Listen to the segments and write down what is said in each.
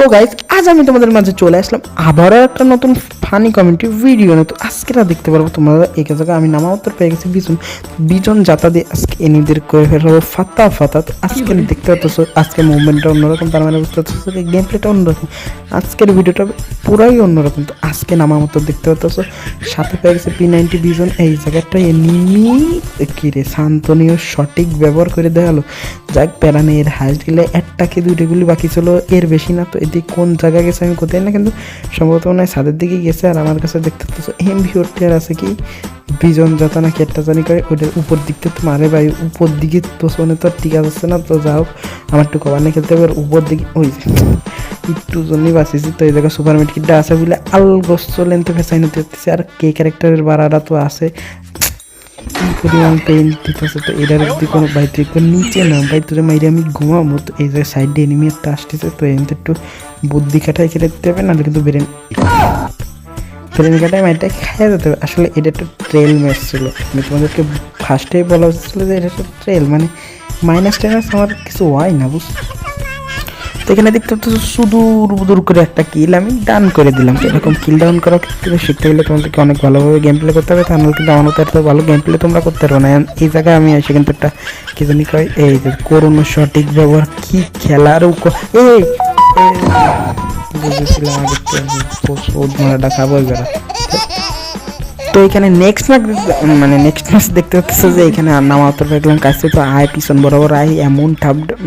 তো গাইস আজ আমি তোমাদের মাঝে চলে আসলাম আবারও একটা নতুন ফানি কমেন্ট্রি ভিডিও নিয়ে। তো আজকেরা দেখতে পারবো তোমরা এক জায়গায় আমি নামা উত্তর পেয়ে গেছি বিজন যাতা দিয়ে আজকে এনিদের করে ফেলবো ফাতা ফাতা। তো আজকে দেখতে পাচ্ছ আজকে মুভমেন্টটা অন্যরকম, তার মানে বুঝতে পারছো গেম প্লেটা অন্যরকম, আজকের ভিডিওটা পুরাই অন্যরকম। তো আজকে নামা উত্তর দেখতে পাচ্ছ সাথে পেয়ে গেছে P90 বিজন। এই জায়গাটা এনিমি কি রে শান্তনীয় সঠিক ব্যবহার করে দেখালো। যাক প্যারানে এর হাইস্ট গেলে একটাকে দুইটা গুলি বাকি ছিল, এর বেশি না। তো এদিকে কোন জায়গায় গেছে আমি কোথায় না, কিন্তু সম্ভবত মনে হয় ছাদের দিকে গেছে। আর আমার কাছে দেখতে পাচ্ছ M4 আছে কি বিজন যাতা নাকি একটা জানি করে, ওইটার উপর দিকটা তো মারে ভাই, উপর দিকে পেছনে তো টিকা যাচ্ছে না। তো যা হোক আমার একটু কভার নিয়ে খেলতে হবে। উপর দিকে ওই একটু জন্যই বাঁচিয়েছি। তো এই জায়গায় সুপার মেডকিটটা আছে বলে আলগোস্ত লেনতে ফেসাই নিতে হচ্ছে। আর কে ক্যারেক্টারের বাড়াটা তো আছে পরিমাণ পেইন দিতেছে। তো এটার যদি কোনো বাইতে নিচে না বাইতে মাইরে আমি ঘুমাবো। তো এই জায়গায় সাইডে এনিমি একটা আসতেছে। তো এনতে একটু বুদ্ধি কাটায় খেলে দিতে হবে, নাহলে কিন্তু ব্রেন কাটায় মাইরটা খেয়ে যেতে হবে। আসলে এটা একটা ট্রেল ম্যাচ ছিল, আমি তোমাদেরকে ফার্স্টেই বলা হচ্ছিল যে এটা একটা ট্রেল, মানে -10 আমার কিছু হয় না বুঝ। তো এখানে দেখতে পাচ্ছ সুদূর করে একটা কিল আমি ডান করে দিলাম। তো এরকম কিল ডাউন করার ক্ষেত্রে শিখতে গেলে তোমাদেরকে অনেক ভালোভাবে গেম প্লে করতে হবে, তাহলে কিন্তু আমার মতো এত ভালো গেম প্লে তোমরা করতে পারো না। এই জায়গায় আমি এসে কিন্তু একটা কি জানি কয় এই যে করোনা সঠিক ব্যবহার কি খেলার এই বুঝেছিলাম আগে মারাটা খাবো এবার। তো এখানে নেক্সট ম্যাচ দেখতে পাচ্ছি যে এখানে নামা উত্তর দেখলাম কাছে। তো আয় পিছন বরাবর আয় এমন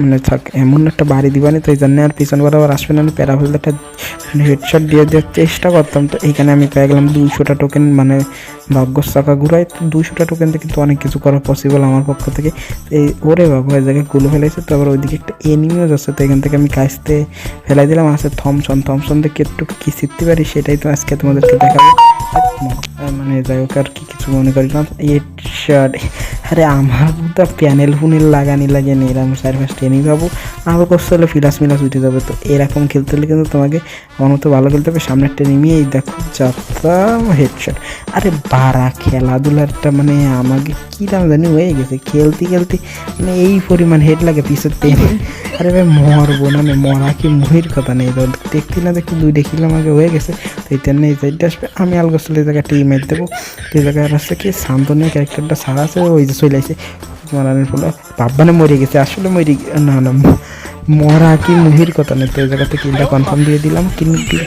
মানে এমন একটা বাড়ি দিবানি। তো এই জন্য আর পিছন বরাবর আসবে না, আমি প্যারাফুল একটা হেডশট দিয়ে দেওয়ার চেষ্টা করতাম। তো এইখানে আমি পেয়ে গেলাম 200টা টোকেন, মানে ভাগ্যর চাকা ঘুরাই। তো 200টা টোকেন থেকে কিন্তু অনেক কিছু করা পসিবল আমার পক্ষ থেকে। এই ওরে বাবা এই জায়গায় গুলো ফেলাইছে। তো আবার ওইদিকে একটা এনিমিও যাচ্ছে। তো এখান থেকে আমি কাছতে ফেলাই দিলাম। আছে থমসন দেখে একটু কি শিখতে পারি সেটাই তো আজকে তোমাদেরকে দেখাবো। মানে যাই হোক আর কি কিছু মনে করি না। আরে আমার তো প্যানেল ফুনেল লাগানি লাগে না, এরকম 4-5 ট্রেনিং পাবো আরও কষ্ট হলে ফিলাস উঠে যাবে। তো এরকম খেলতে হলে কিন্তু তোমাকে আমার মতো ভালো খেলতে হবে। সামনে একটা নেমে এই দেখো যাত্রা হেডশট। আরে বাড়া খেলাধুলারটা মানে আমাকে কী দাম জানি হয়ে গেছে খেলতে মানে এই পরিমাণ হেড লাগে পিছের টেনে। আরে ভাই মরবো না, মরা কি মুহির কথা নেই। দেখতে না দেখতে 2 দেখিলাম আগে হয়ে গেছে। তো এই তেমনি এই সাইডটা আসবে, আমি আলগোস্ত এই জায়গায় টিমেট দেবো। তো এই জায়গায় আসছে কি শান্তনীয় ক্যারেক্টারটা সারা আছে, ওই যে চলে আসে মারানোর ফলে ভাববানে মরে গেছে। আসলে না মরা কি মুহির কথা নেই। তো এই জায়গাতে কিলটা কনফার্ম দিয়ে দিলাম।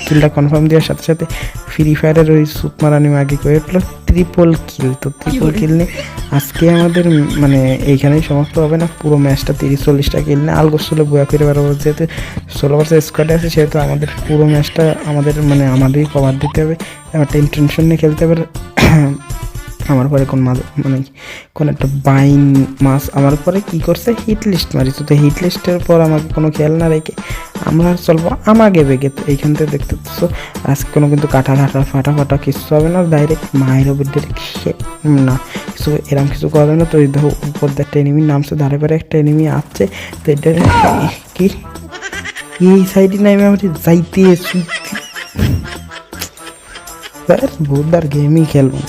কিলটা কনফার্ম দেওয়ার সাথে সাথে ফ্রি ফায়ারের ওই সুপ মারানি আগে করে ফেলো ট্রিপল কিল। তো ট্রিপল কিল নিয়ে আজকে আমাদের মানে এইখানেই সমাপ্ত হবে না, পুরো ম্যাচটা 30-40টা কিল নিয়ে আলগোস্ত বয়া করে বেরোবো। যেহেতু 16 স্কোয়াডে আছে সেহেতু আমাদের পুরো ম্যাচটা আমাদেরই কভার দিতে হবে। একটা ইন্টেনশন নিয়ে খেলতে হবে। আমার পরে কোন একটা বাইন মাছ আমার পরে কি করছে হিট লিস্ট মারিছে। তো হিট লিস্টের পর আমাকে কোনো খেয়াল না রেখে আমরা চলবো আমাকে বেগে। তো এইখান থেকে দেখতে পাচ্ছ আজকে কোনো কিন্তু কাটা ফাটা কিছু হবে না, ডাইরেক্ট মায়ের উপর না কিছু এরকম কিছু করা যাবে না। তো এই দেখো উপর দিয়ে একটা এনিমি নামছে, ধারে পারে একটা এনিমি আসছে। তো এটা কি এই সাইডে নামে আমার যাইতে বুধবার গেমই খেলবো।